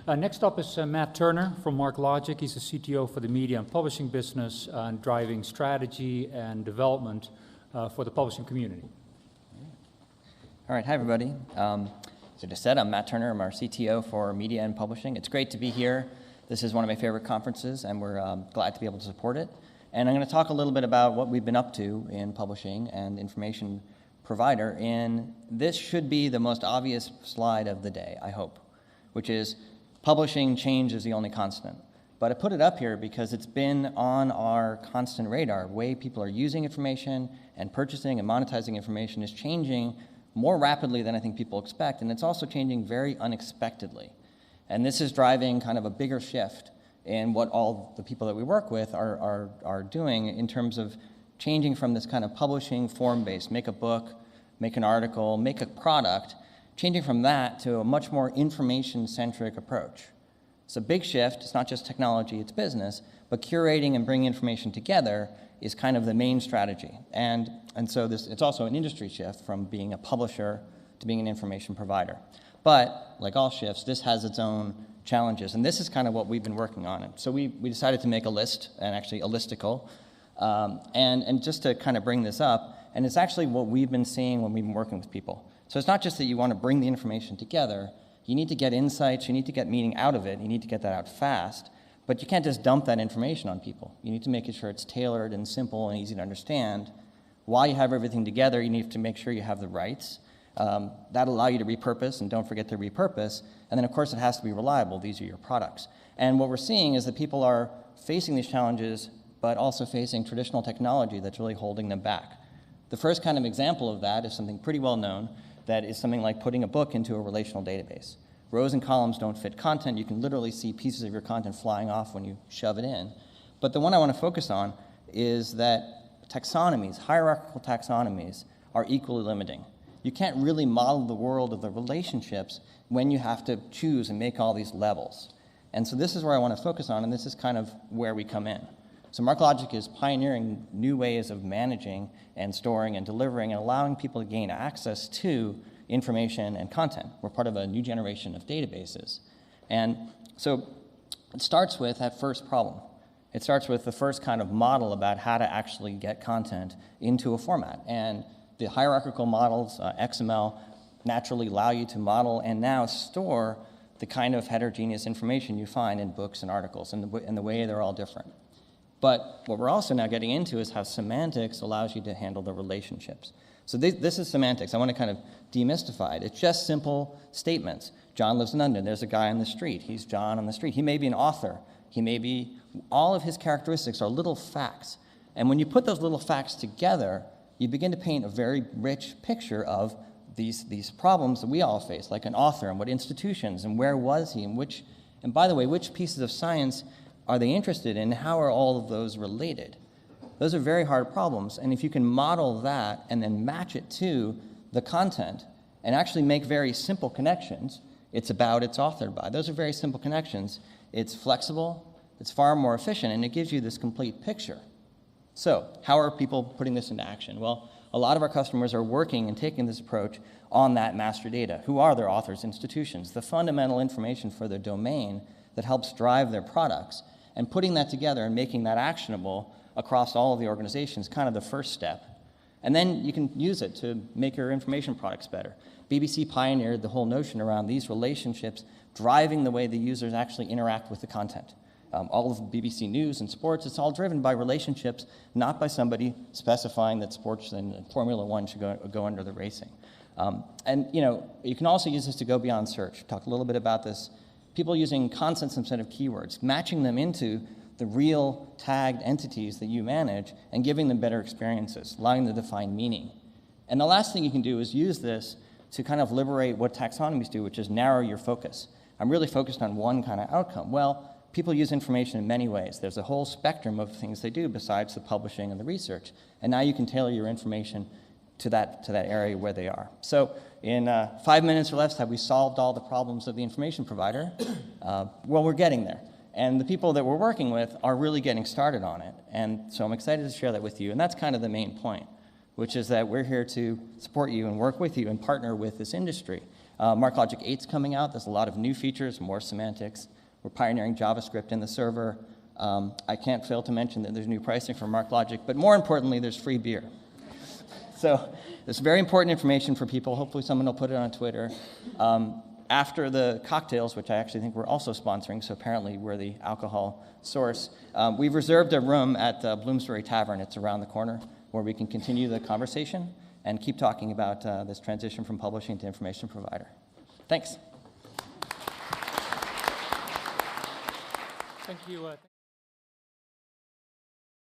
Next up is Matt Turner from MarkLogic. He's the CTO for the media and publishing business and driving strategy and development for the publishing community. All right, hi everybody. So just said, I'm Matt Turner. I'm our CTO for media and publishing. It's great to be here. This is one of my favorite conferences, and we're glad to be able to support it. And I'm going to talk a little bit about what we've been up to in publishing and information provider. And this should be the most obvious slide of the day, I hope, which is publishing change is the only constant. But I put it up here because it's been on our constant radar. The way people are using information and purchasing and monetizing information is changing more rapidly than I think people expect, and it's also changing very unexpectedly. And this is driving kind of a bigger shift in what all the people that we work with are doing in terms of changing from this kind of publishing form-based, make a book, make an article, make a product, changing from that to a much more information-centric approach. It's a big shift. It's not just technology, it's business, but curating and bringing information together is kind of the main strategy. And so it's also an industry shift from being a publisher to being an information provider. But like all shifts, this has its own challenges, and this is kind of what we've been working on. So we decided to make a list, and actually a listicle, and just to kind of bring this up, and it's actually what we've been seeing when we've been working with people. So it's not just that you want to bring the information together, you need to get insights, you need to get meaning out of it, you need to get that out fast, but you can't just dump that information on people. You need to make sure it's tailored and simple and easy to understand. While you have everything together, you need to make sure you have the rights. That'll allow you to repurpose, and don't forget to repurpose. And then, of course, it has to be reliable. These are your products. And what we're seeing is that people are facing these challenges, but also facing traditional technology that's really holding them back. The first kind of example of that is something pretty well known, that is something like putting a book into a relational database. Rows and columns don't fit content. You can literally see pieces of your content flying off when you shove it in. But the one I want to focus on is that taxonomies, hierarchical taxonomies, are equally limiting. You can't really model the world of the relationships when you have to choose and make all these levels. And so this is where I want to focus on, and this is kind of where we come in. So MarkLogic is pioneering new ways of managing and storing and delivering and allowing people to gain access to information and content. We're part of a new generation of databases. And so it starts with that first problem. It starts with the first kind of model about how to actually get content into a format. And the hierarchical models, XML, naturally allow you to model and now store the kind of heterogeneous information you find in books and articles and the way they're all different. But what we're also now getting into is how semantics allows you to handle the relationships. So this is semantics. I want to kind of demystify it. It's just simple statements. John lives in London. There's a guy on the street. He's John on the street. He may be an author. He may be, all of his characteristics are little facts. And when you put those little facts together, you begin to paint a very rich picture of these problems that we all face, like an author and what institutions and where was he and by the way, which pieces of science are they interested in? How are all of those related? Those are very hard problems, and if you can model that and then match it to the content and actually make very simple connections, it's about, it's authored by. Those are very simple connections. It's flexible, it's far more efficient, and it gives you this complete picture. So how are people putting this into action? Well, a lot of our customers are working and taking this approach on that master data. Who are their authors, institutions, the fundamental information for their domain that helps drive their products, and putting that together and making that actionable across all of the organizations, kind of the first step. And then you can use it to make your information products better. BBC pioneered the whole notion around these relationships driving the way the users actually interact with the content. All of BBC News and sports, it's all driven by relationships, not by somebody specifying that sports and Formula One should go under the racing. And you can also use this to go beyond search. Talk a little bit about this. People using constants instead of keywords, matching them into the real tagged entities that you manage and giving them better experiences, allowing them to define meaning. And the last thing you can do is use this to kind of liberate what taxonomies do, which is narrow your focus. I'm really focused on one kind of outcome. Well, people use information in many ways. There's a whole spectrum of things they do besides the publishing and the research. And now you can tailor your information to that area where they are. So in 5 minutes or less, have we solved all the problems of the information provider? Well, we're getting there. And the people that we're working with are really getting started on it. And so I'm excited to share that with you. And that's kind of the main point, which is that we're here to support you and work with you and partner with this industry. MarkLogic 8's coming out. There's a lot of new features, more semantics. We're pioneering JavaScript in the server. I can't fail to mention that there's new pricing for MarkLogic, but more importantly, there's free beer. So this is very important information for people. Hopefully someone will put it on Twitter. After the cocktails, which I actually think we're also sponsoring, so apparently we're the alcohol source, we've reserved a room at Bloomsbury Tavern. It's around the corner where we can continue the conversation and keep talking about this transition from publishing to information provider. Thanks. Thank you.